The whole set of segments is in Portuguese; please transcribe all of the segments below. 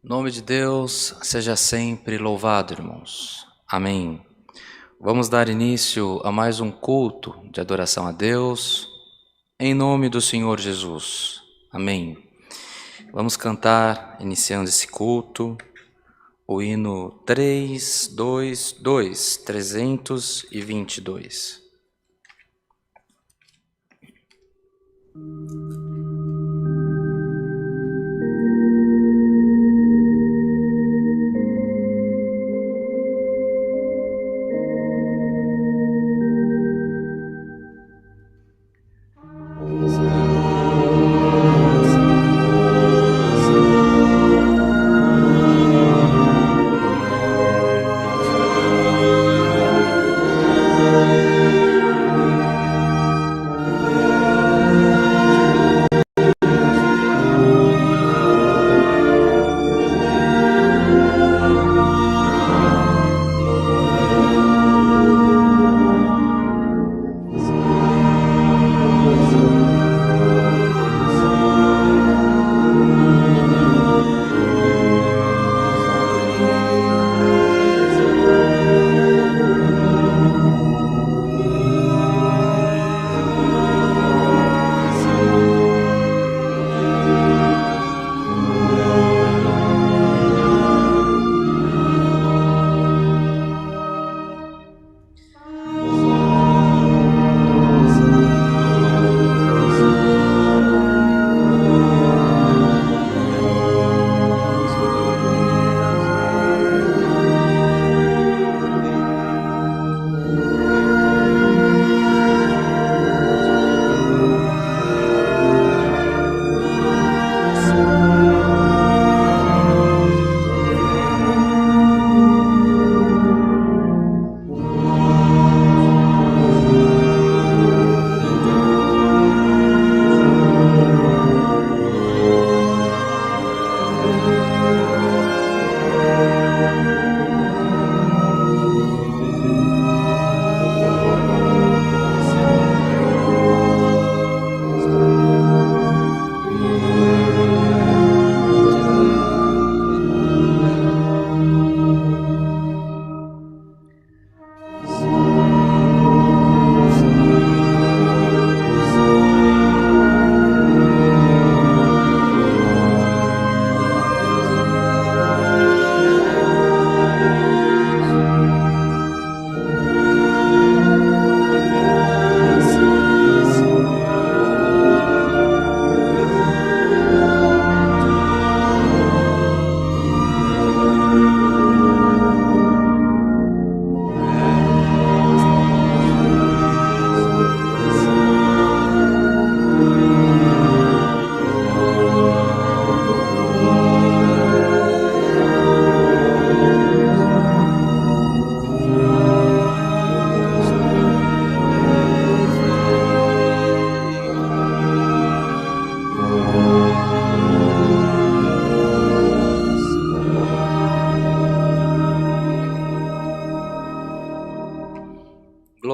O nome de Deus seja sempre louvado, irmãos. Amém. Vamos dar início a mais um culto de adoração a Deus, em nome do Senhor Jesus. Amém. Vamos cantar, iniciando esse culto, o hino 322.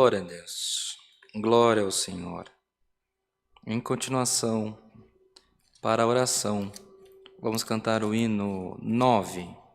Glória a Deus, glória ao Senhor. Em continuação, para a oração, vamos cantar o hino 9.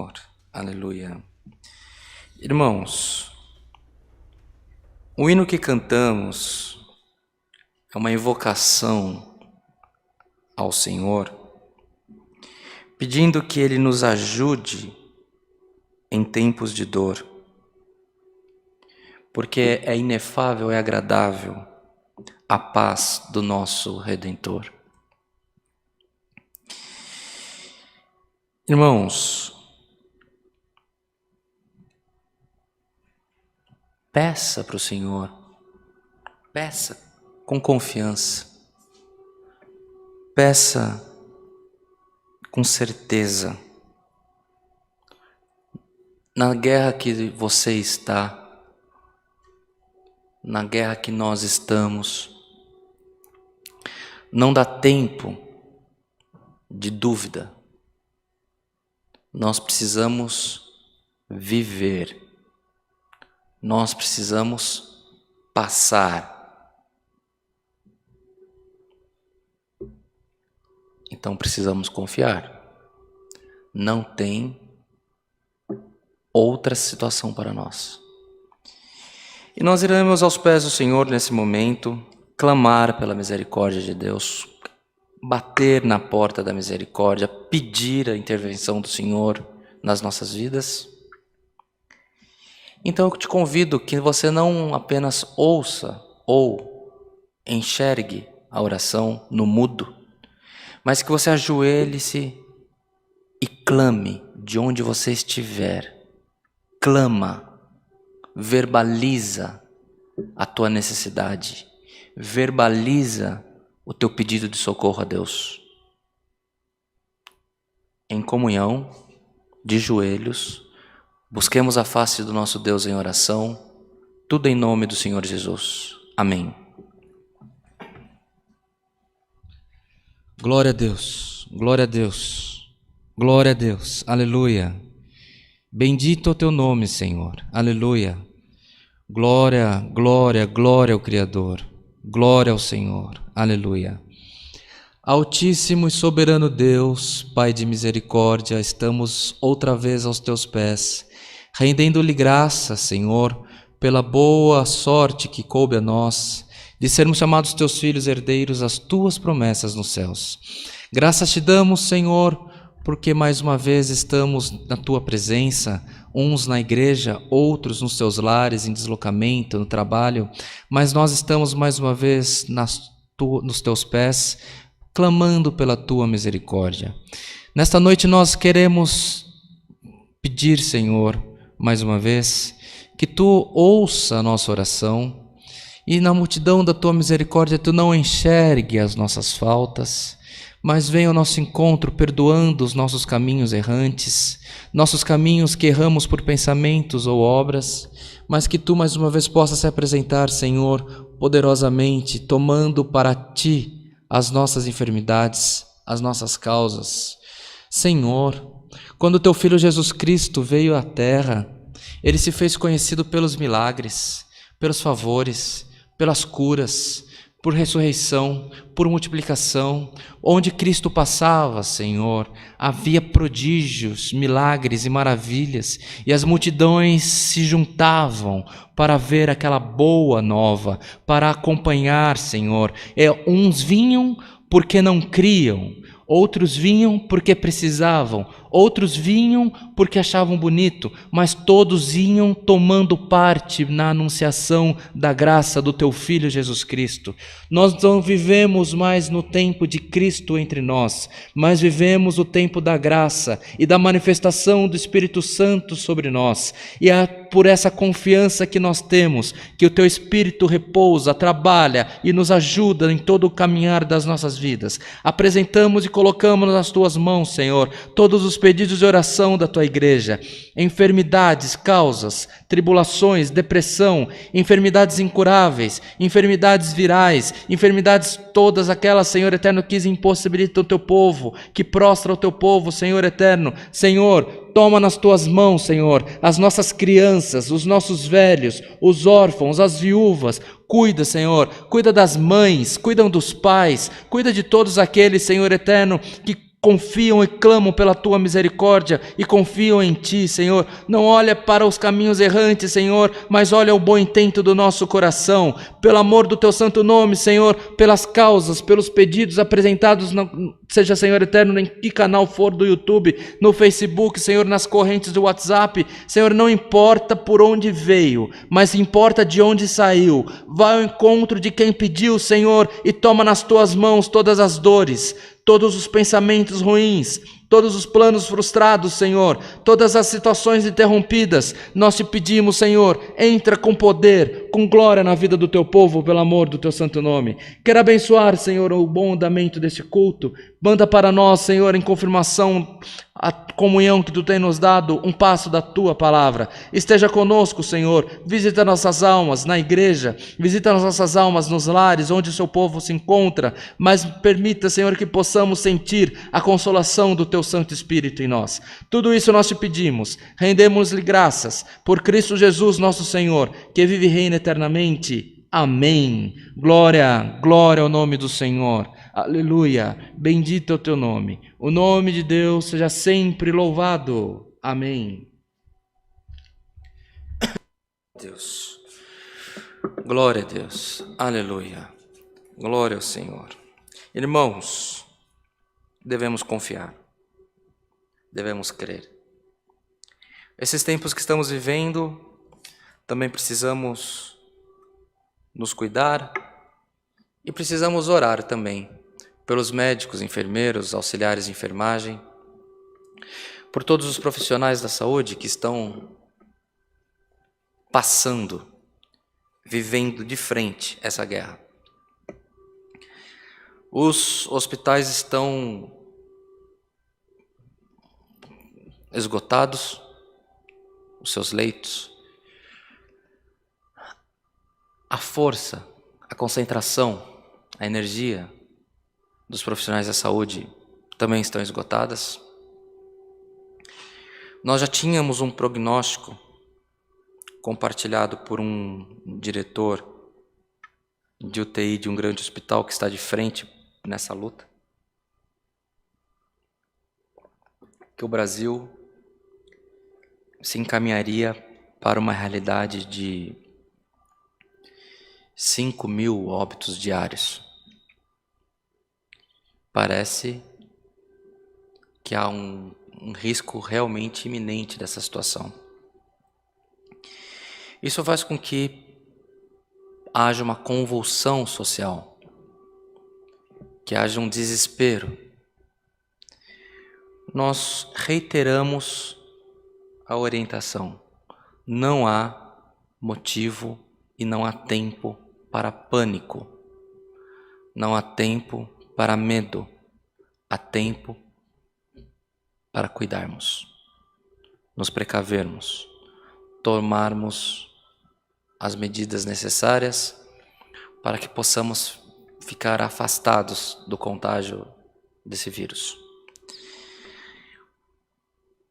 Senhor. Aleluia. Irmãos, o hino que cantamos é uma invocação ao Senhor, pedindo que Ele nos ajude em tempos de dor, porque é inefável, é agradável a paz do nosso Redentor. Irmãos, peça para o Senhor, peça com confiança, peça com certeza. Na guerra que você está, na guerra que nós estamos, não dá tempo de dúvida. Nós precisamos viver. Nós precisamos passar. Então precisamos confiar. Não tem outra situação para nós. E nós iremos aos pés do Senhor nesse momento, clamar pela misericórdia de Deus, bater na porta da misericórdia, pedir a intervenção do Senhor nas nossas vidas. Então eu te convido que você não apenas ouça ou enxergue a oração no mudo, mas que você ajoelhe-se e clame de onde você estiver. Clama, verbaliza a tua necessidade, verbaliza o teu pedido de socorro a Deus. Em comunhão, de joelhos, busquemos a face do nosso Deus em oração, tudo em nome do Senhor Jesus. Amém. Glória a Deus, glória a Deus, glória a Deus, aleluia. Bendito é o teu nome, Senhor, aleluia. Glória, glória, glória ao Criador, glória ao Senhor, aleluia. Altíssimo e soberano Deus, Pai de misericórdia, estamos outra vez aos teus pés, rendendo-lhe graça, Senhor, pela boa sorte que coube a nós, de sermos chamados teus filhos herdeiros às tuas promessas nos céus. Graças te damos, Senhor, porque mais uma vez estamos na tua presença, uns na igreja, outros nos teus lares, em deslocamento, no trabalho, mas nós estamos mais uma vez nos teus pés, clamando pela tua misericórdia. Nesta noite nós queremos pedir, Senhor, mais uma vez, que tu ouça a nossa oração e na multidão da tua misericórdia tu não enxergue as nossas faltas, mas venha ao nosso encontro perdoando os nossos caminhos errantes, nossos caminhos que erramos por pensamentos ou obras, mas que tu mais uma vez possas se apresentar, Senhor, poderosamente, tomando para ti as nossas enfermidades, as nossas causas. Senhor, quando teu Filho Jesus Cristo veio à terra, ele se fez conhecido pelos milagres, pelos favores, pelas curas, por ressurreição, por multiplicação. Onde Cristo passava, Senhor, havia prodígios, milagres e maravilhas, e as multidões se juntavam para ver aquela boa nova, para acompanhar, Senhor. Uns vinham porque não criam, outros vinham porque precisavam, outros vinham porque achavam bonito, mas todos iam tomando parte na anunciação da graça do teu Filho Jesus Cristo. Nós não vivemos mais no tempo de Cristo entre nós, mas vivemos o tempo da graça e da manifestação do Espírito Santo sobre nós. E é por essa confiança que nós temos, que o teu Espírito repousa, trabalha e nos ajuda em todo o caminhar das nossas vidas. Apresentamos e colocamos nas tuas mãos, Senhor, todos os pedidos de oração da tua igreja, enfermidades, causas, tribulações, depressão, enfermidades incuráveis, enfermidades virais, enfermidades todas aquelas, Senhor eterno, que impossibilitam o teu povo, que prostra o teu povo, Senhor eterno. Senhor, toma nas tuas mãos, Senhor, as nossas crianças, os nossos velhos, os órfãos, as viúvas. Cuida, Senhor, cuida das mães, cuida dos pais, cuida de todos aqueles, Senhor eterno, que confiam e clamam pela tua misericórdia e confiam em ti, Senhor. Não olha para os caminhos errantes, Senhor, mas olha o bom intento do nosso coração. Pelo amor do teu santo nome, Senhor, pelas causas, pelos pedidos apresentados, seja, Senhor eterno, em que canal for do YouTube, no Facebook, Senhor, nas correntes do WhatsApp, Senhor, não importa por onde veio, mas importa de onde saiu. Vai ao encontro de quem pediu, Senhor, e toma nas tuas mãos todas as dores, todos os pensamentos ruins, todos os planos frustrados, Senhor, todas as situações interrompidas. Nós te pedimos, Senhor, entra com poder, com glória na vida do teu povo, pelo amor do teu santo nome. Quero abençoar, Senhor, o bom andamento deste culto. Manda para nós, Senhor, em confirmação a comunhão que tu tem nos dado, um passo da tua palavra. Esteja conosco, Senhor, visita nossas almas na igreja, visita nossas almas nos lares onde o seu povo se encontra, mas permita, Senhor, que possamos sentir a consolação do teu Santo Espírito em nós. Tudo isso nós te pedimos, rendemos-lhe graças por Cristo Jesus nosso Senhor, que vive e reina eternamente. Amém. Glória, glória ao nome do Senhor. Aleluia. Bendito é o teu nome. O nome de Deus seja sempre louvado. Amém. Deus. Glória a Deus. Aleluia. Glória ao Senhor. Irmãos, devemos confiar. Devemos crer. Esses tempos que estamos vivendo, também precisamos nos cuidar e precisamos orar também pelos médicos, enfermeiros, auxiliares de enfermagem, por todos os profissionais da saúde que estão passando, vivendo de frente essa guerra. Os hospitais estão esgotados, os seus leitos. A força, a concentração, a energia dos profissionais da saúde também estão esgotadas. Nós já tínhamos um prognóstico compartilhado por um diretor de UTI de um grande hospital que está de frente nessa luta, que o Brasil se encaminharia para uma realidade de 5.000 óbitos diários. Parece que há um risco realmente iminente dessa situação. Isso faz com que haja uma convulsão social, que haja um desespero. Nós reiteramos a orientação: não há motivo e não há tempo para pânico, não há tempo para medo, há tempo para cuidarmos, nos precavermos, tomarmos as medidas necessárias para que possamos ficar afastados do contágio desse vírus.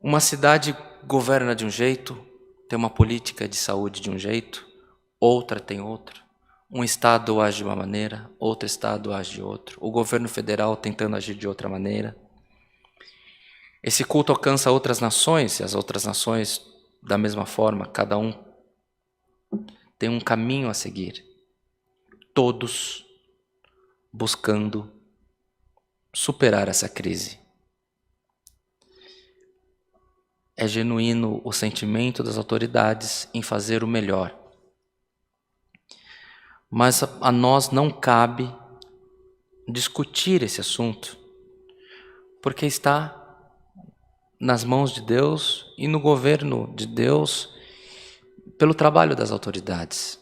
Uma cidade governa de um jeito, tem uma política de saúde de um jeito, outra tem outro. Um estado age de uma maneira, outro estado age de outro. O governo federal tentando agir de outra maneira. Esse culto alcança outras nações, e as outras nações, da mesma forma, cada um tem um caminho a seguir. Todos buscando superar essa crise. É genuíno o sentimento das autoridades em fazer o melhor. Mas a nós não cabe discutir esse assunto, porque está nas mãos de Deus e no governo de Deus, pelo trabalho das autoridades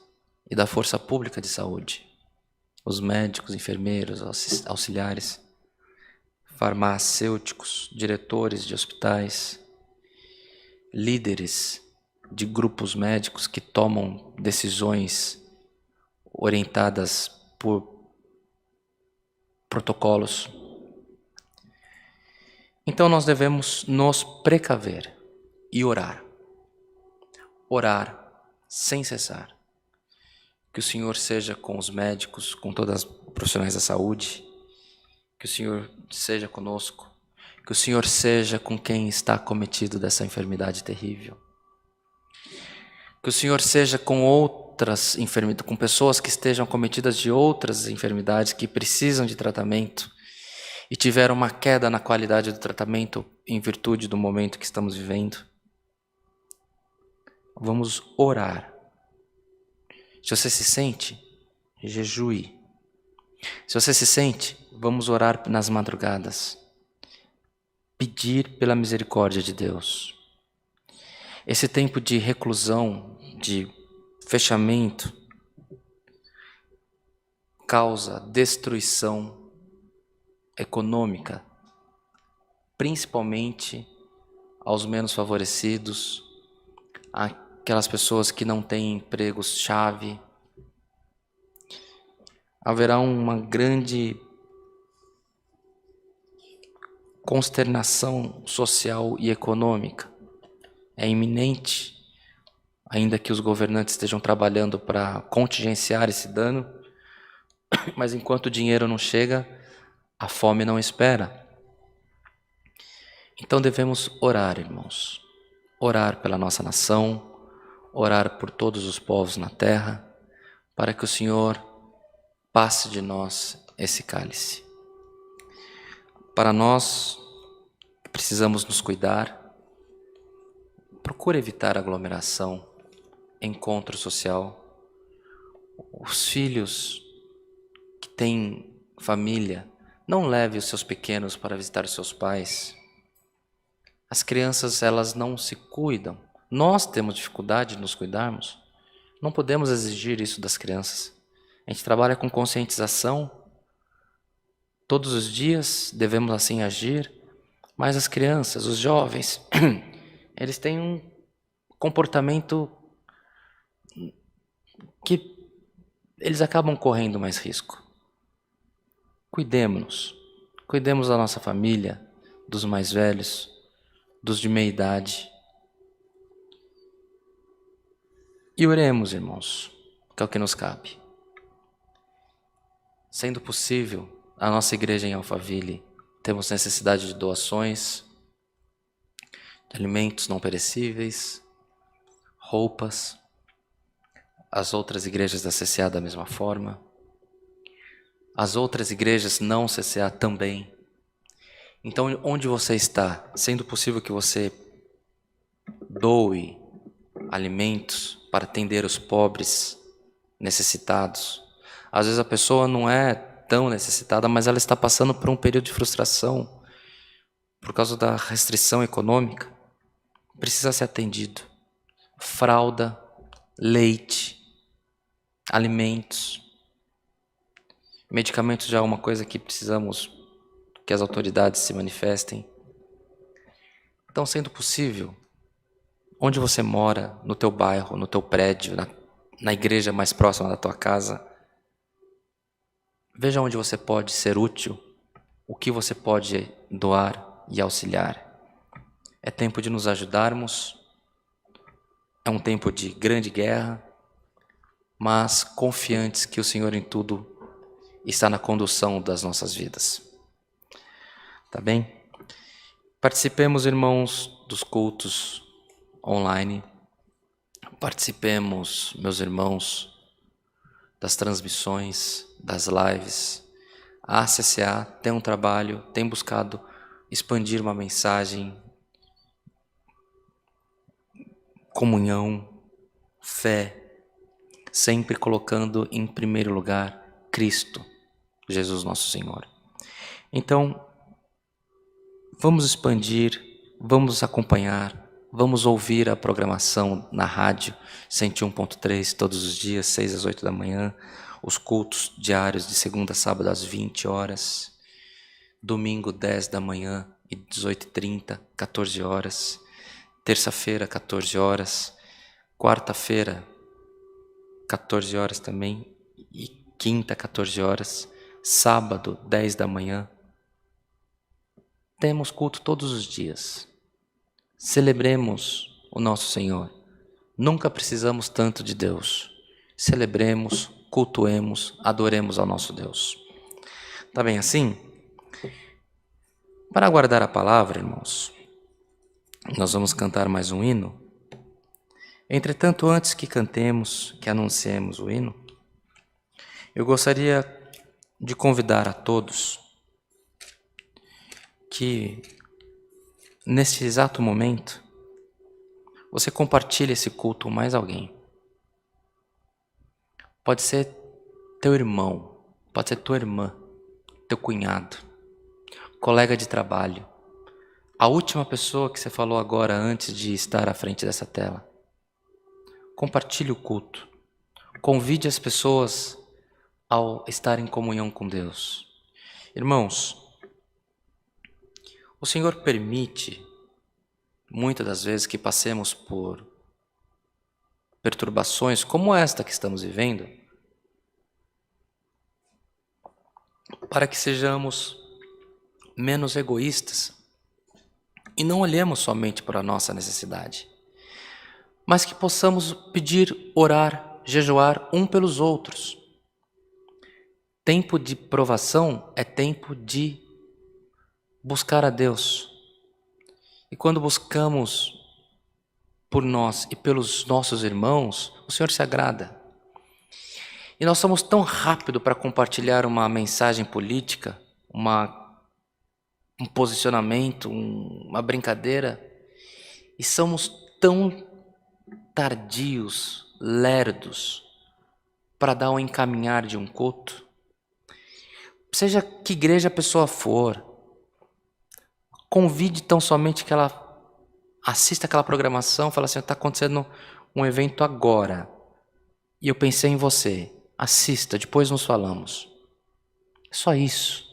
e da força pública de saúde, os médicos, enfermeiros, auxiliares, farmacêuticos, diretores de hospitais, líderes de grupos médicos que tomam decisões orientadas por protocolos. Então nós devemos nos precaver e orar. Orar sem cessar. Que o Senhor seja com os médicos, com todas as profissionais da saúde. Que o Senhor seja conosco. Que o Senhor seja com quem está acometido dessa enfermidade terrível. Que o Senhor seja com outras enfermidades, com pessoas que estejam acometidas de outras enfermidades que precisam de tratamento e tiveram uma queda na qualidade do tratamento em virtude do momento que estamos vivendo. Vamos orar. Se você se sente, jejue. Se você se sente, vamos orar nas madrugadas. Pedir pela misericórdia de Deus. Esse tempo de reclusão, de fechamento, causa destruição econômica, principalmente aos menos favorecidos, aquelas pessoas que não têm empregos-chave. Haverá uma grande consternação social e econômica. É iminente, ainda que os governantes estejam trabalhando para contingenciar esse dano, mas enquanto o dinheiro não chega, a fome não espera. Então devemos orar, irmãos. Orar pela nossa nação, orar por todos os povos na terra, para que o Senhor passe de nós esse cálice. Para nós, precisamos nos cuidar. Procure evitar aglomeração, encontro social. Os filhos que têm família, não leve os seus pequenos para visitar os seus pais. As crianças, elas não se cuidam. Nós temos dificuldade de nos cuidarmos. Não podemos exigir isso das crianças. A gente trabalha com conscientização. Todos os dias devemos assim agir. Mas as crianças, os jovens, eles têm um comportamento que eles acabam correndo mais risco. Cuidemos-nos. Cuidemos da nossa família, dos mais velhos, dos de meia idade. E oremos, irmãos, que é o que nos cabe. Sendo possível, a nossa igreja em Alphaville, temos necessidade de doações, de alimentos não perecíveis, roupas. As outras igrejas da CCA da mesma forma. As outras igrejas não CCA também. Então, onde você está, sendo possível que você doe alimentos para atender os pobres, necessitados. Às vezes a pessoa não é tão necessitada, mas ela está passando por um período de frustração por causa da restrição econômica. Precisa ser atendido. Fralda, leite, alimentos. Medicamentos já é uma coisa que precisamos que as autoridades se manifestem. Então, sendo possível, onde você mora, no teu bairro, no teu prédio, na igreja mais próxima da tua casa, veja onde você pode ser útil, o que você pode doar e auxiliar. É tempo de nos ajudarmos, é um tempo de grande guerra, mas confiantes que o Senhor em tudo está na condução das nossas vidas. Tá bem? Participemos, irmãos, dos cultos online. Participemos, meus irmãos, das transmissões, das lives. A CCA tem um trabalho, tem buscado expandir uma mensagem, comunhão, fé, sempre colocando em primeiro lugar Cristo, Jesus nosso Senhor. Então, vamos expandir, vamos acompanhar, vamos ouvir a programação na rádio 101.3 todos os dias, 6 às 8 da manhã, os cultos diários de segunda a sábado às 20 horas, domingo 10 da manhã e 18h30, 14 horas, terça-feira 14 horas, quarta-feira 14 horas também e quinta 14 horas, sábado 10 da manhã. Temos culto todos os dias. Celebremos o nosso Senhor. Nunca precisamos tanto de Deus. Celebremos, cultuemos, adoremos ao nosso Deus. Tá bem assim? Para guardar a palavra, irmãos, nós vamos cantar mais um hino. Entretanto, antes que cantemos, que anunciemos o hino, eu gostaria de convidar a todos que, nesse exato momento, você compartilhe esse culto com mais alguém. Pode ser teu irmão, pode ser tua irmã, teu cunhado, colega de trabalho, a última pessoa que você falou agora antes de estar à frente dessa tela. Compartilhe o culto. Convide as pessoas ao estar em comunhão com Deus. Irmãos, o Senhor permite, muitas das vezes, que passemos por perturbações como esta que estamos vivendo, para que sejamos menos egoístas e não olhemos somente para a nossa necessidade, mas que possamos pedir, orar, jejuar um pelos outros. Tempo de provação é tempo de buscar a Deus. E quando buscamos por nós e pelos nossos irmãos, o Senhor se agrada. E nós somos tão rápidos para compartilhar uma mensagem política, um posicionamento, uma brincadeira, e somos tão tardios, lerdos, para dar um encaminhar de um culto. Seja que igreja a pessoa for, convide tão somente que ela assista aquela programação, fala assim, está acontecendo um evento agora, e eu pensei em você, assista, depois nos falamos. É só isso.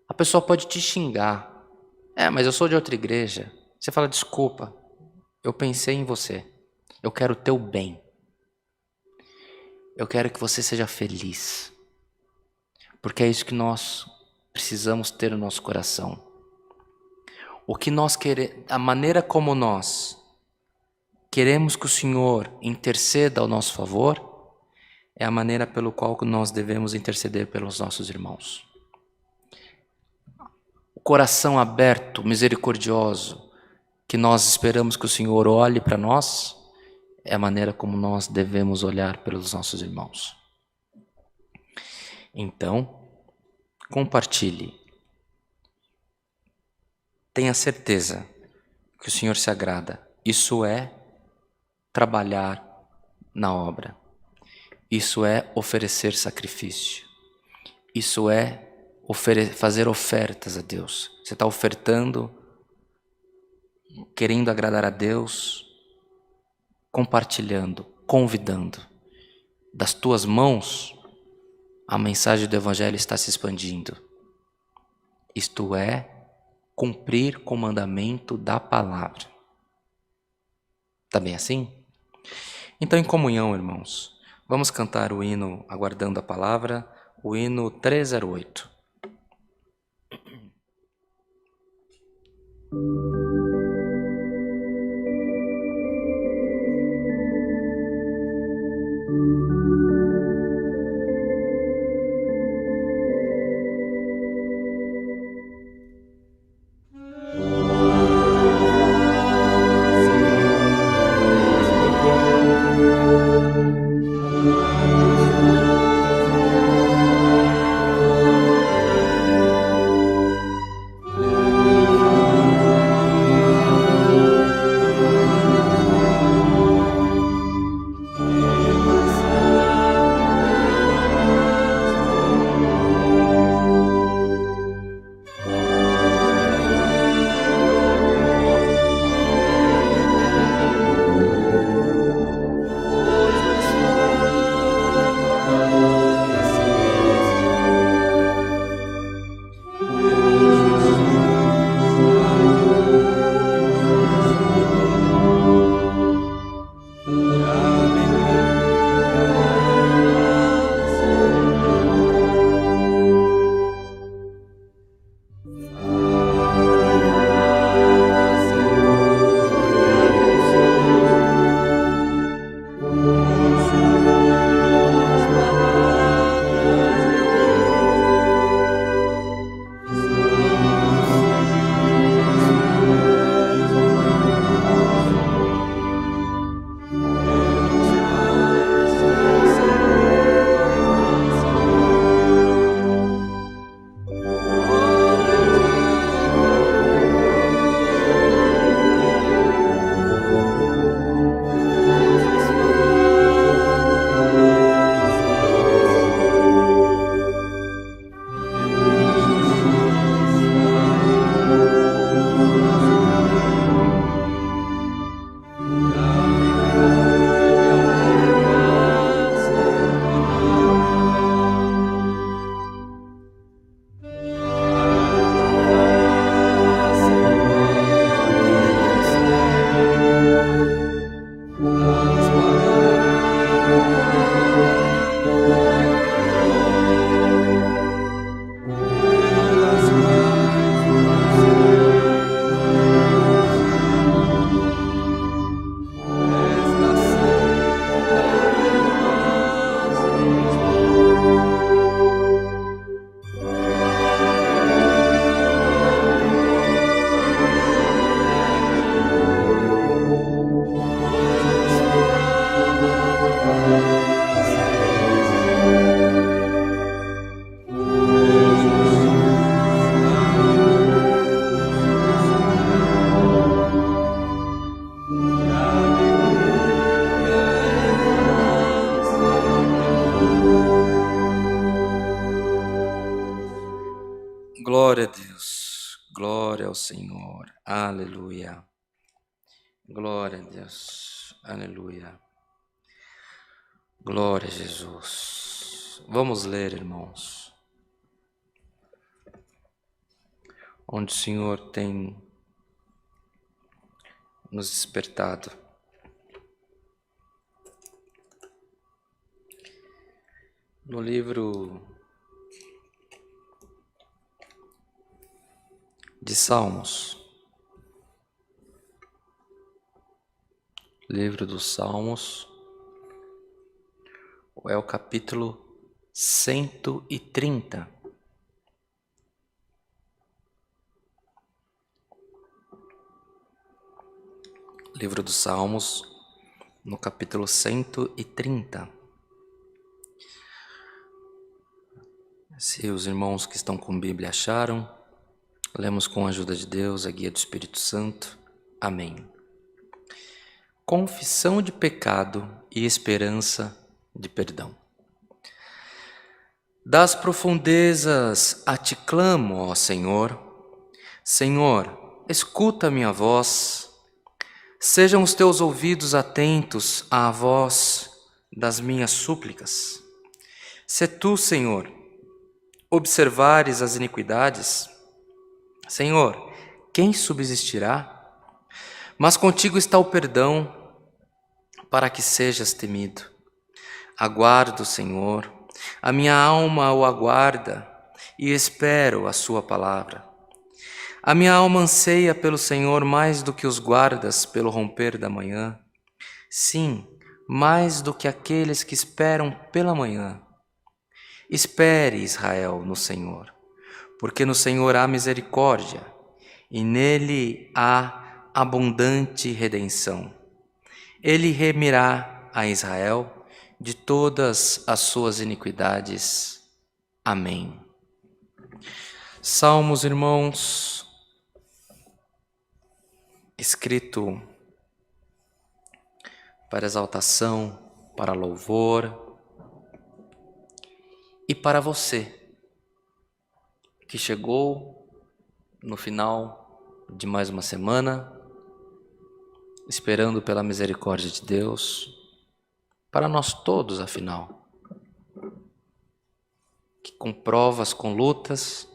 A pessoa pode te xingar. Mas eu sou de outra igreja. Você fala, desculpa, eu pensei em você. Eu quero o teu bem. Eu quero que você seja feliz. Porque é isso que nós precisamos ter no nosso coração. O que nós queremos, a maneira como nós queremos que o Senhor interceda ao nosso favor, é a maneira pelo qual nós devemos interceder pelos nossos irmãos. O coração aberto, misericordioso, que nós esperamos que o Senhor olhe para nós, é a maneira como nós devemos olhar pelos nossos irmãos. Então, compartilhe. Tenha certeza que o Senhor se agrada. Isso é trabalhar na obra. Isso é oferecer sacrifício. Isso é fazer ofertas a Deus. Você está ofertando, querendo agradar a Deus, compartilhando, convidando. Das tuas mãos, a mensagem do Evangelho está se expandindo. Isto é, cumprir o mandamento da palavra. Está bem assim? Então, em comunhão, irmãos, vamos cantar o hino Aguardando a Palavra, o hino 308. Glória a Deus, glória ao Senhor, aleluia. Glória a Deus, aleluia. Glória a Jesus. Vamos ler, irmãos, onde o Senhor tem nos despertado. No livro de Salmos, livro dos Salmos, é o capítulo 130. Livro dos Salmos, no capítulo 130. Se os irmãos que estão com Bíblia acharam, lemos com a ajuda de Deus, a guia do Espírito Santo. Amém. Confissão de pecado e esperança de perdão. Das profundezas a ti clamo, ó Senhor. Senhor, escuta minha voz. Sejam os teus ouvidos atentos à voz das minhas súplicas. Se tu, Senhor, observares as iniquidades, Senhor, quem subsistirá? Mas contigo está o perdão, para que sejas temido. Aguardo, Senhor, a minha alma o aguarda e espero a sua palavra. A minha alma anseia pelo Senhor mais do que os guardas pelo romper da manhã. Sim, mais do que aqueles que esperam pela manhã. Espere, Israel, no Senhor, porque no Senhor há misericórdia e nele há abundante redenção. Ele remirá a Israel de todas as suas iniquidades. Amém. Salmos, irmãos, escrito para exaltação, para louvor e para você que chegou no final de mais uma semana, esperando pela misericórdia de Deus, para nós todos, afinal, que com provas, com lutas,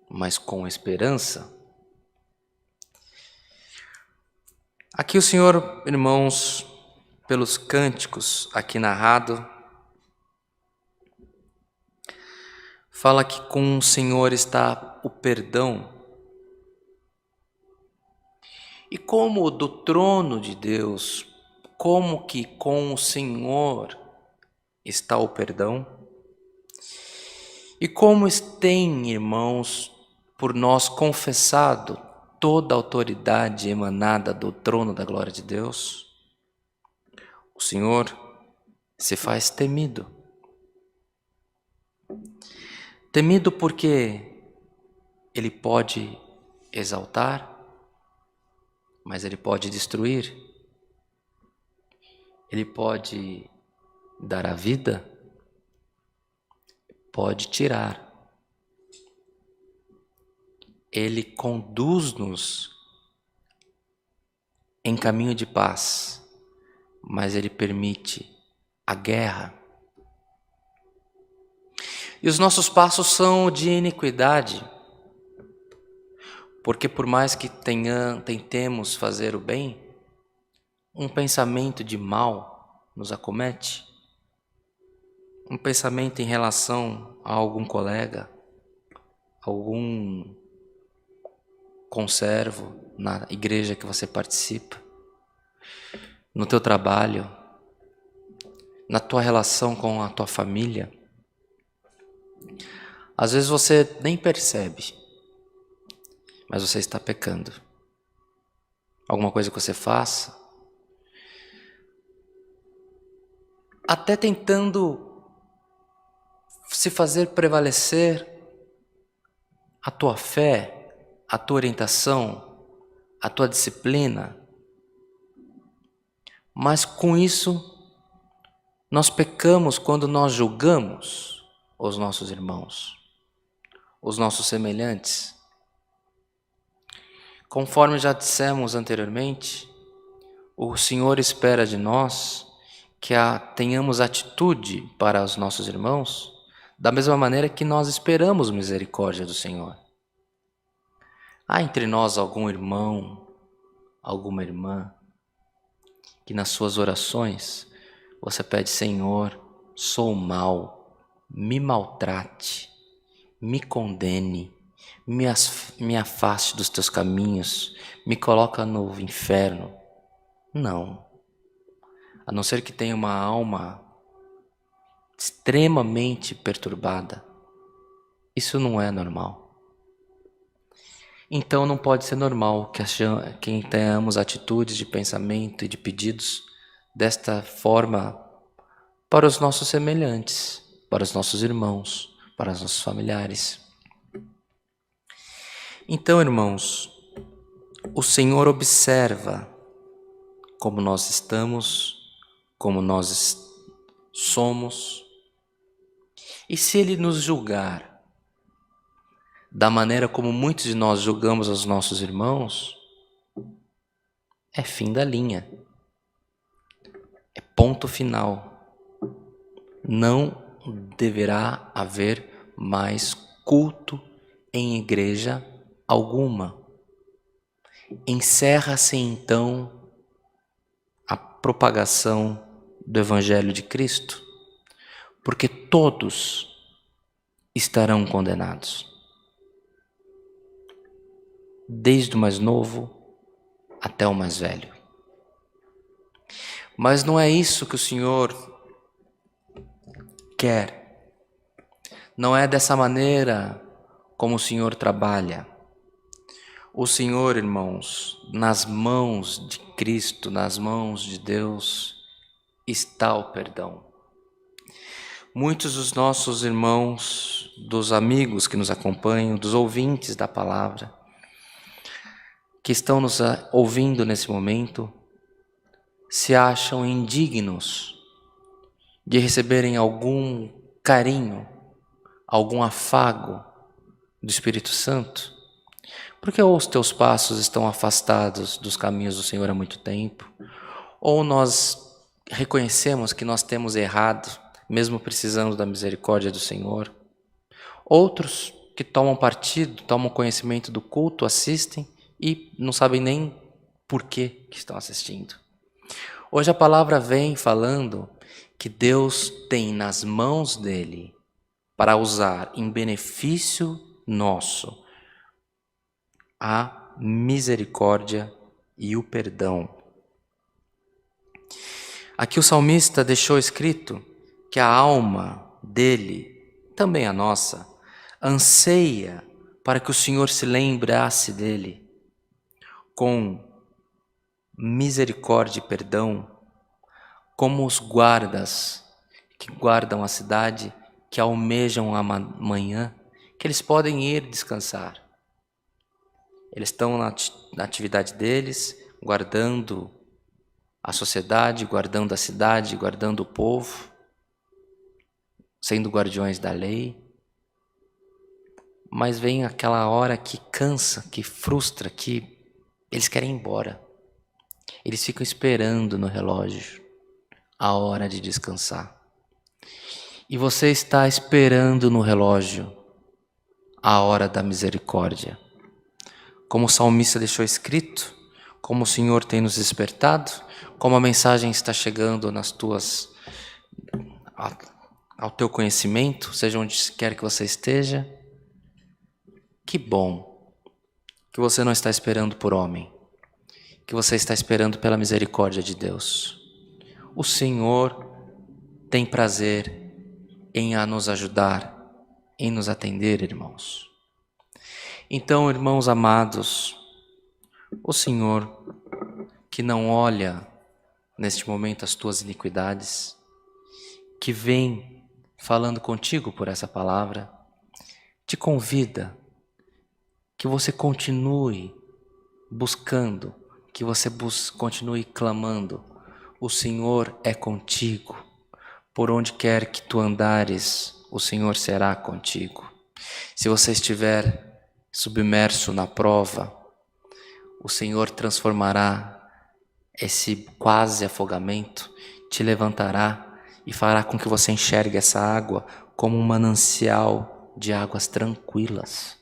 mas com esperança. Aqui o Senhor, irmãos, pelos cânticos aqui narrado, fala que com o Senhor está o perdão. E como do trono de Deus, como que com o Senhor está o perdão? E como tem, irmãos, por nós confessado toda a autoridade emanada do trono da glória de Deus, o Senhor se faz temido. Temido porque Ele pode exaltar, mas Ele pode destruir. Ele pode dar a vida, pode tirar. Ele conduz-nos em caminho de paz, mas Ele permite a guerra. E os nossos passos são de iniquidade, porque por mais que tentemos fazer o bem, um pensamento de mal nos acomete, um pensamento em relação a algum colega, algum conservo na igreja que você participa, no teu trabalho, na tua relação com a tua família. Às vezes você nem percebe, mas você está pecando. Alguma coisa que você faça, até tentando se fazer prevalecer a tua fé, a tua orientação, a tua disciplina. Mas com isso, nós pecamos quando nós julgamos os nossos irmãos, os nossos semelhantes. Conforme já dissemos anteriormente, o Senhor espera de nós que tenhamos atitude para os nossos irmãos, da mesma maneira que nós esperamos misericórdia do Senhor. Há entre nós algum irmão, alguma irmã, que nas suas orações você pede: Senhor, sou mau, me maltrate, me condene, me afaste dos teus caminhos, me coloca no inferno. Não. A não ser que tenha uma alma extremamente perturbada, isso não é normal. Então não pode ser normal que tenhamos atitudes de pensamento e de pedidos desta forma para os nossos semelhantes, para os nossos irmãos, para os nossos familiares. Então, irmãos, o Senhor observa como nós estamos, como nós somos, e se Ele nos julgar da maneira como muitos de nós julgamos os nossos irmãos, é fim da linha, é ponto final. Não deverá haver mais culto em igreja alguma. Encerra-se então a propagação do Evangelho de Cristo, porque todos estarão condenados, desde o mais novo até o mais velho. Mas não é isso que o Senhor quer. Não é dessa maneira como o Senhor trabalha. O Senhor, irmãos, nas mãos de Cristo, nas mãos de Deus, está o perdão. Muitos dos nossos irmãos, dos amigos que nos acompanham, dos ouvintes da palavra, que estão nos ouvindo nesse momento, se acham indignos de receberem algum carinho, algum afago do Espírito Santo, porque ou os teus passos estão afastados dos caminhos do Senhor há muito tempo, ou nós reconhecemos que nós temos errado, mesmo precisando da misericórdia do Senhor. Outros que tomam partido, tomam conhecimento do culto, assistem e não sabem nem por que estão assistindo. Hoje a palavra vem falando que Deus tem nas mãos dele para usar em benefício nosso a misericórdia e o perdão. Aqui o salmista deixou escrito que a alma dele, também a nossa, anseia para que o Senhor se lembrasse dele com misericórdia e perdão, como os guardas que guardam a cidade, que almejam a manhã, que eles podem ir descansar. Eles estão na atividade deles, guardando a sociedade, guardando a cidade, guardando o povo, sendo guardiões da lei. Mas vem aquela hora que cansa, que frustra, que eles querem ir embora. Eles ficam esperando no relógio a hora de descansar. E você está esperando no relógio a hora da misericórdia. Como o salmista deixou escrito, como o Senhor tem nos despertado, como a mensagem está chegando ao teu conhecimento, seja onde quer que você esteja. Que bom que você não está esperando por homem, que você está esperando pela misericórdia de Deus. O Senhor tem prazer em nos ajudar, em nos atender, irmãos. Então, irmãos amados, o Senhor, que não olha neste momento as tuas iniquidades, que vem falando contigo por essa palavra, te convida que você continue buscando, que você continue clamando. O Senhor é contigo. Por onde quer que tu andares, o Senhor será contigo. Se você estiver submerso na prova, o Senhor transformará esse quase afogamento, te levantará e fará com que você enxergue essa água como um manancial de águas tranquilas.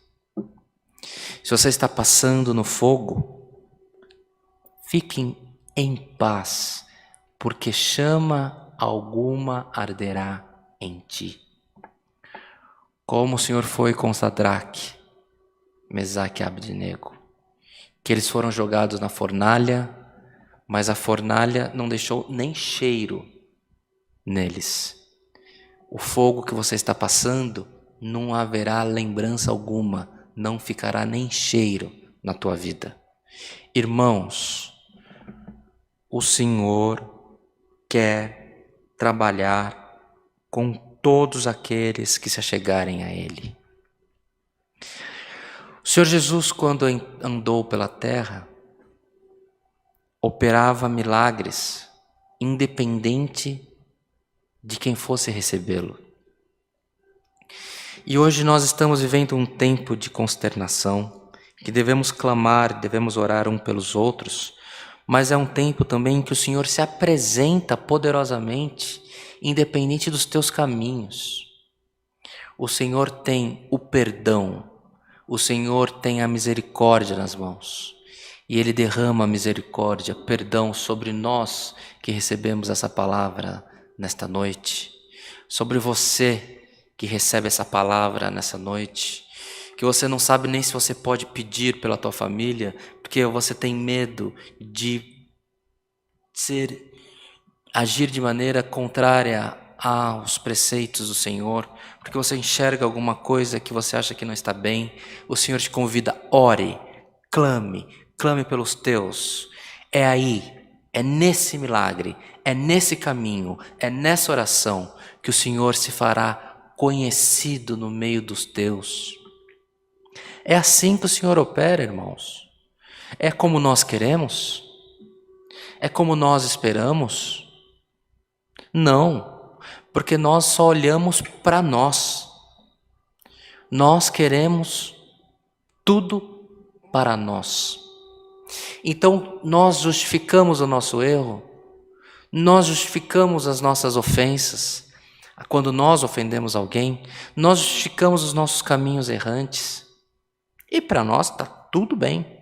Se você está passando no fogo, fique em paz, porque chama alguma arderá em ti. Como o Senhor foi com Sadraque, Mesaque e Abdenego, que eles foram jogados na fornalha, mas a fornalha não deixou nem cheiro neles. O fogo que você está passando, não haverá lembrança alguma, não ficará nem cheiro na tua vida. Irmãos, o Senhor quer trabalhar com todos aqueles que se achegarem a Ele. O Senhor Jesus, quando andou pela terra, operava milagres, independente de quem fosse recebê-lo. E hoje nós estamos vivendo um tempo de consternação, que devemos clamar, devemos orar um pelos outros, mas é um tempo também em que o Senhor se apresenta poderosamente, independente dos teus caminhos. O Senhor tem o perdão, o Senhor tem a misericórdia nas mãos. E Ele derrama misericórdia, perdão sobre nós que recebemos essa palavra nesta noite. Sobre você que recebe essa palavra nessa noite. Que você não sabe nem se você pode pedir pela tua família, porque você tem medo de agir de maneira contrária aos preceitos do Senhor, porque você enxerga alguma coisa que você acha que não está bem. O Senhor te convida, ore, clame pelos teus. É aí, é nesse milagre, é nesse caminho, é nessa oração que o Senhor se fará conhecido no meio dos teus. É assim que o Senhor opera, irmãos. É como nós queremos? É como nós esperamos? Não, porque nós só olhamos para nós. Nós queremos tudo para nós. Então nós justificamos o nosso erro, nós justificamos as nossas ofensas. Quando nós ofendemos alguém, nós justificamos os nossos caminhos errantes. E para nós está tudo bem.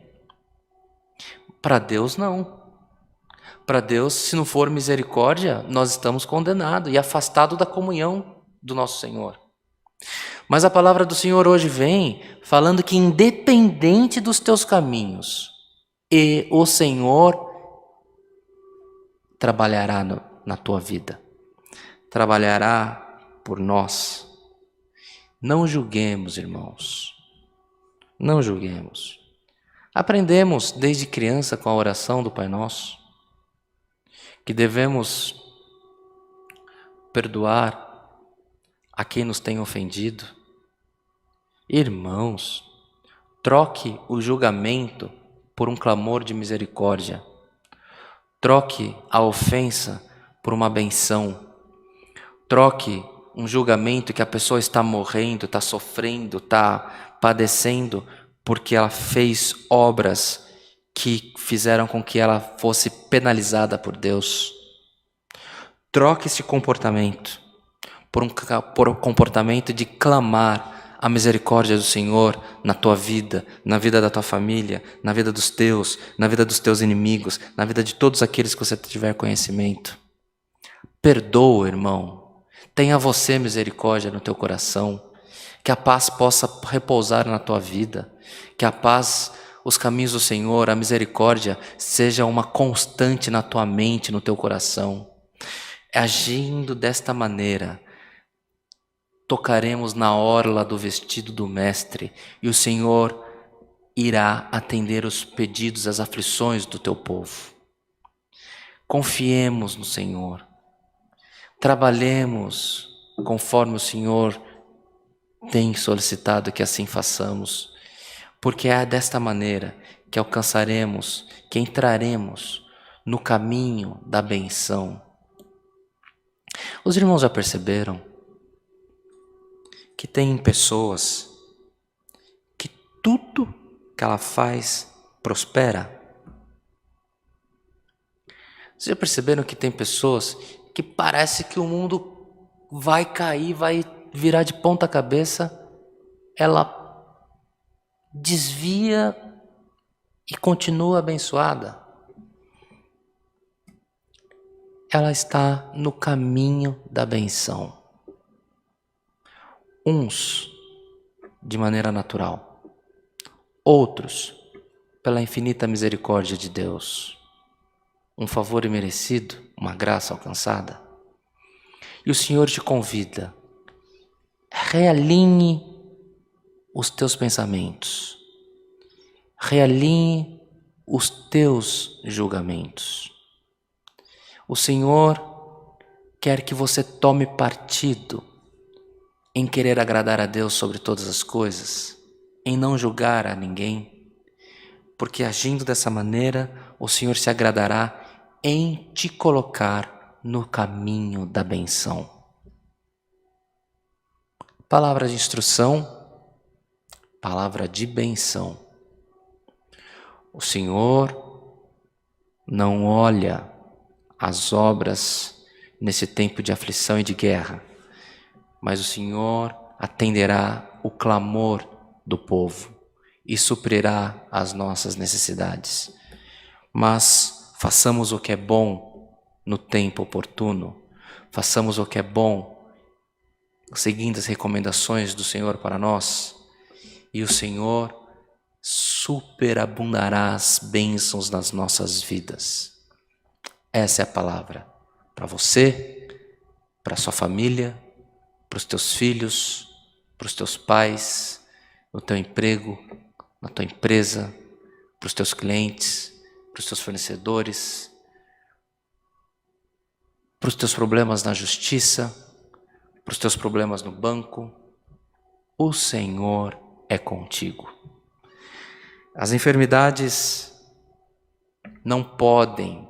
Para Deus não. Para Deus, se não for misericórdia, nós estamos condenados e afastados da comunhão do nosso Senhor. Mas a palavra do Senhor hoje vem falando que independente dos teus caminhos, e o Senhor trabalhará na tua vida. Trabalhará por nós. Não julguemos, irmãos. Não julguemos. Aprendemos desde criança com a oração do Pai Nosso que devemos perdoar a quem nos tem ofendido. Irmãos, troque o julgamento por um clamor de misericórdia. Troque a ofensa por uma benção. Troque um julgamento que a pessoa está morrendo, está sofrendo, está padecendo porque ela fez obras que fizeram com que ela fosse penalizada por Deus. Troque esse comportamento por um comportamento de clamar a misericórdia do Senhor na tua vida, na vida da tua família, na vida dos teus, na vida dos teus inimigos, na vida de todos aqueles que você tiver conhecimento. Perdoa, irmão. Tenha você misericórdia no teu coração, que a paz possa repousar na tua vida, que a paz, os caminhos do Senhor, a misericórdia seja uma constante na tua mente, no teu coração. Agindo desta maneira, tocaremos na orla do vestido do Mestre e o Senhor irá atender os pedidos, as aflições do teu povo. Confiemos no Senhor. Trabalhemos conforme o Senhor tem solicitado que assim façamos, porque é desta maneira que alcançaremos, que entraremos no caminho da benção. Os irmãos já perceberam que tem pessoas tudo que ela faz prospera. Vocês já perceberam que tem pessoas que parece que o mundo vai cair, vai virar de ponta cabeça, ela desvia e continua abençoada? Ela está no caminho da benção. Uns de maneira natural, outros pela infinita misericórdia de Deus, um favor imerecido, uma graça alcançada. E o Senhor te convida, realinhe os teus pensamentos, realinhe os teus julgamentos. O Senhor quer que você tome partido em querer agradar a Deus sobre todas as coisas, em não julgar a ninguém, porque agindo dessa maneira, o Senhor se agradará em te colocar no caminho da benção. Palavra de instrução, palavra de benção. O Senhor não olha as obras nesse tempo de aflição e de guerra, mas o Senhor atenderá o clamor do povo e suprirá as nossas necessidades. Mas façamos o que é bom no tempo oportuno, façamos o que é bom seguindo as recomendações do Senhor para nós, e o Senhor superabundará as bênçãos nas nossas vidas. Essa é a palavra para você, para a sua família, para os teus filhos, para os teus pais, no teu emprego, na tua empresa, para os teus clientes, para os teus fornecedores, para os teus problemas na justiça, para os teus problemas no banco. O Senhor é contigo. As enfermidades não podem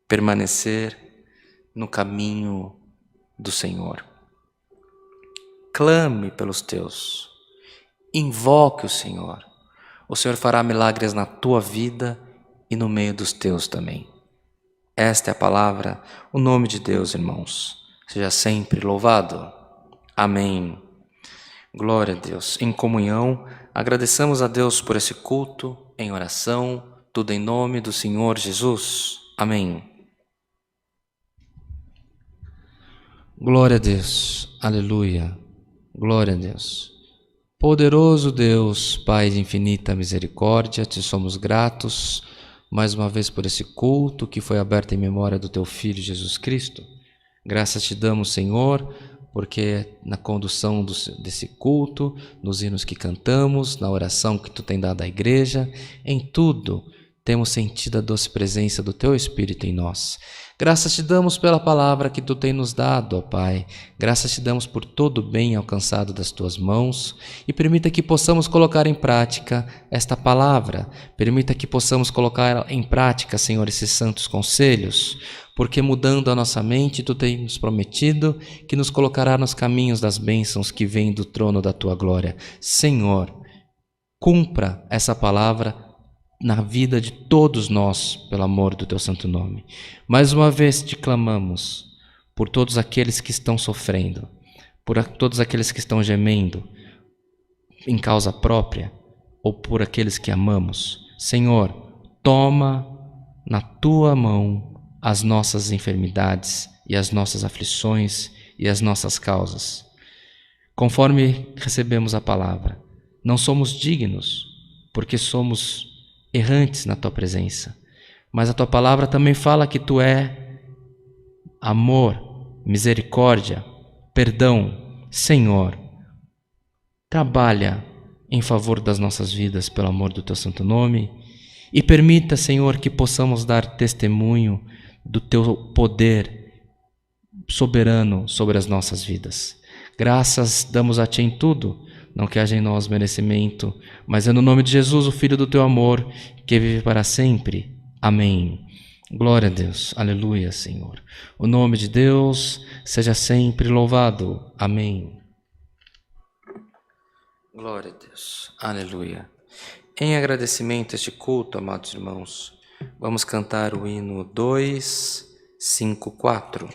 permanecer no caminho do Senhor. Clame pelos teus, invoque o Senhor. O Senhor fará milagres na tua vida e no meio dos teus também. Esta é a palavra, o nome de Deus, irmãos. Seja sempre louvado. Amém. Glória a Deus. Em comunhão, agradeçamos a Deus por esse culto, em oração, tudo em nome do Senhor Jesus. Amém. Glória a Deus, aleluia, glória a Deus. Poderoso Deus, Pai de infinita misericórdia, te somos gratos mais uma vez por esse culto que foi aberto em memória do teu Filho Jesus Cristo. Graças te damos, Senhor, porque na condução desse culto, nos hinos que cantamos, na oração que tu tem dado à igreja, em tudo temos sentido a doce presença do teu Espírito em nós. Graças te damos pela palavra que tu tem nos dado, ó Pai. Graças te damos por todo o bem alcançado das tuas mãos e permita que possamos colocar em prática esta palavra. Permita que possamos colocar em prática, Senhor, esses santos conselhos, porque mudando a nossa mente, tu tens nos prometido que nos colocará nos caminhos das bênçãos que vêm do trono da tua glória. Senhor, cumpra essa palavra na vida de todos nós, pelo amor do teu santo nome. Mais uma vez te clamamos por todos aqueles que estão sofrendo, por todos aqueles que estão gemendo em causa própria ou por aqueles que amamos. Senhor, toma na tua mão as nossas enfermidades e as nossas aflições e as nossas causas. Conforme recebemos a palavra, não somos dignos, porque somos errantes na tua presença, mas a tua palavra também fala que tu é amor, misericórdia, perdão. Senhor, trabalha em favor das nossas vidas pelo amor do teu santo nome e permita, Senhor, que possamos dar testemunho do teu poder soberano sobre as nossas vidas. Graças damos a ti em tudo, não que haja em nós merecimento, mas é no nome de Jesus, o Filho do teu amor, que vive para sempre. Amém. Glória a Deus. Aleluia, Senhor. O nome de Deus seja sempre louvado. Amém. Glória a Deus. Aleluia. Em agradecimento a este culto, amados irmãos, vamos cantar o hino 254.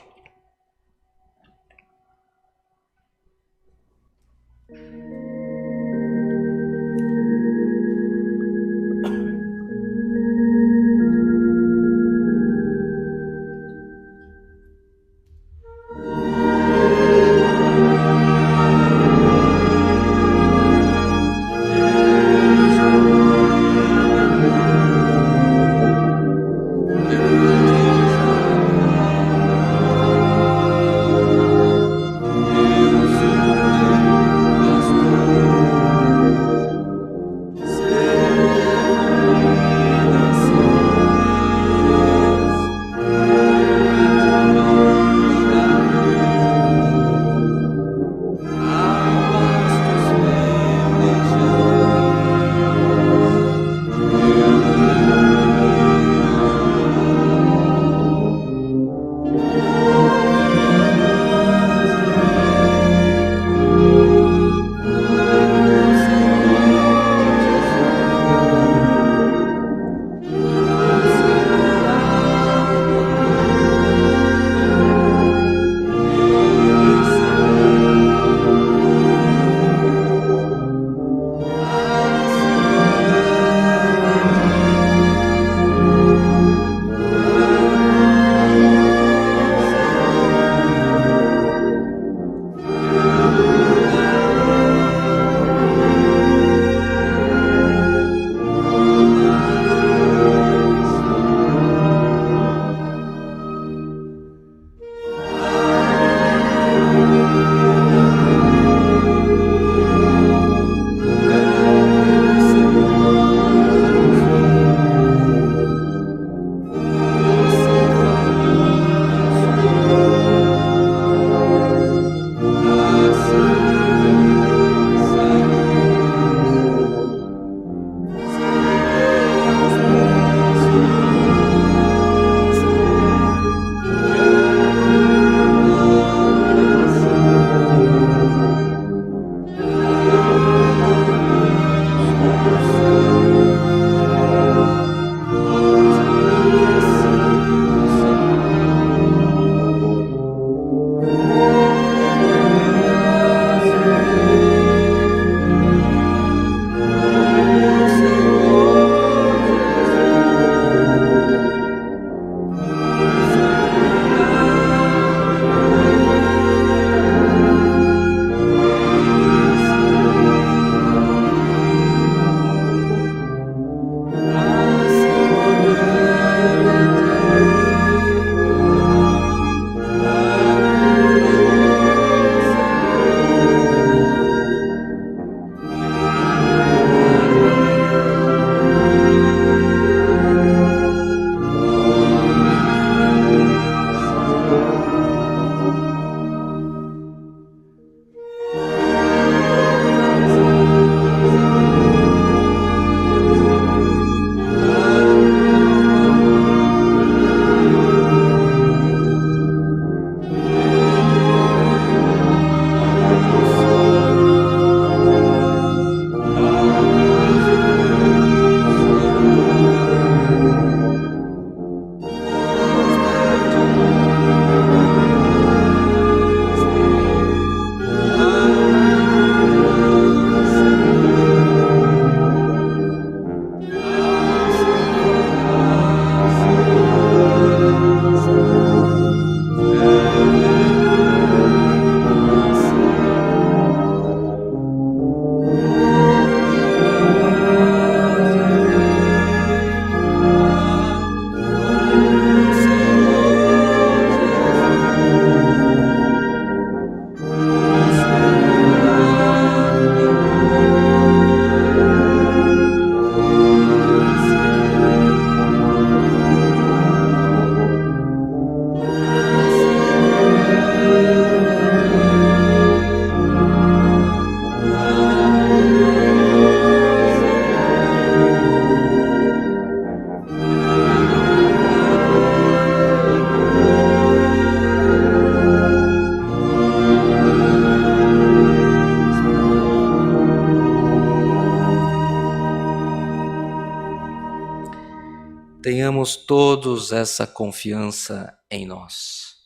temos todos essa confiança em nós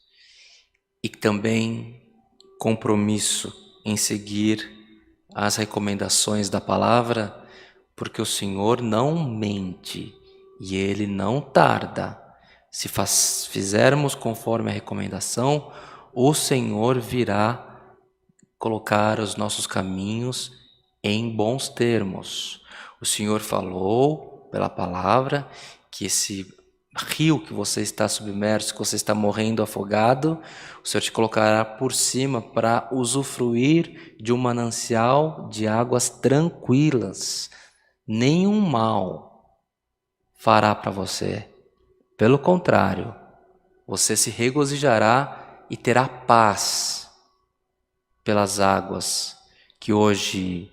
e também compromisso em seguir as recomendações da palavra, porque o Senhor não mente e Ele não tarda. Se fizermos conforme a recomendação, o Senhor virá colocar os nossos caminhos em bons termos. O Senhor falou pela palavra que esse rio que você está submerso, que você está morrendo afogado, o Senhor te colocará por cima para usufruir de um manancial de águas tranquilas. Nenhum mal fará para você. Pelo contrário, você se regozijará e terá paz pelas águas que hoje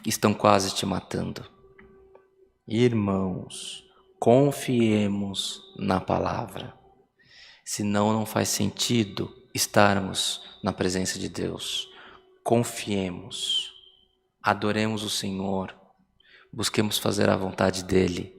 estão quase te matando. Irmãos, confiemos na palavra. Senão não faz sentido estarmos na presença de Deus. Confiemos, adoremos o Senhor, busquemos fazer a vontade dEle.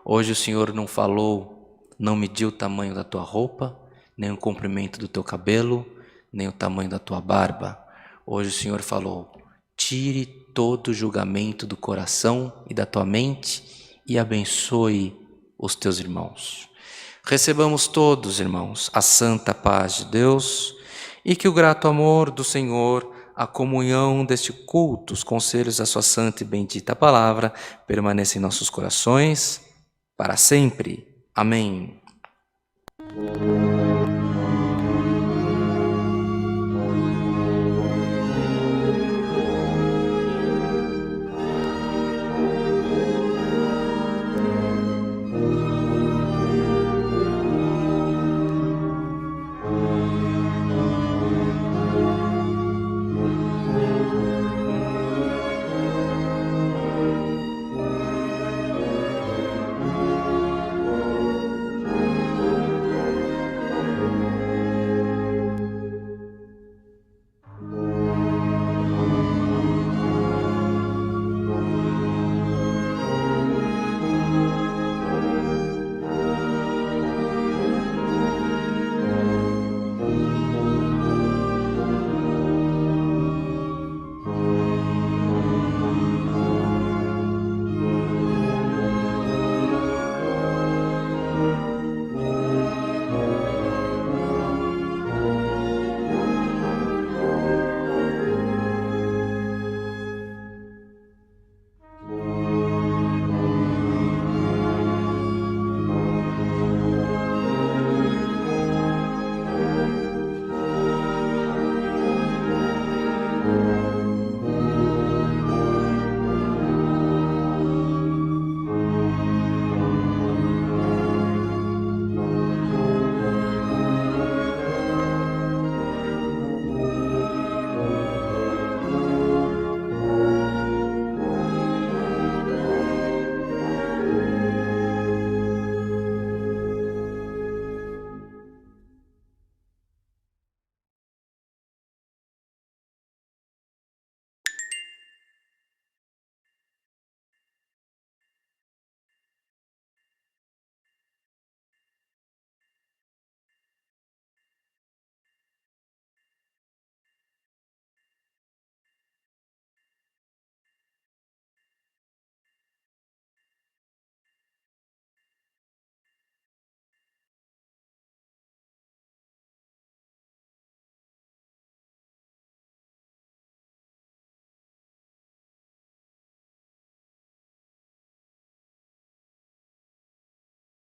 Hoje o Senhor não falou, não mediu o tamanho da tua roupa, nem o comprimento do teu cabelo, nem o tamanho da tua barba. Hoje o Senhor falou, tire todo o julgamento do coração e da tua mente e abençoe os teus irmãos. Recebamos todos, irmãos, a santa paz de Deus e que o grato amor do Senhor, a comunhão deste culto, os conselhos da sua santa e bendita palavra permaneça em nossos corações para sempre. Amém.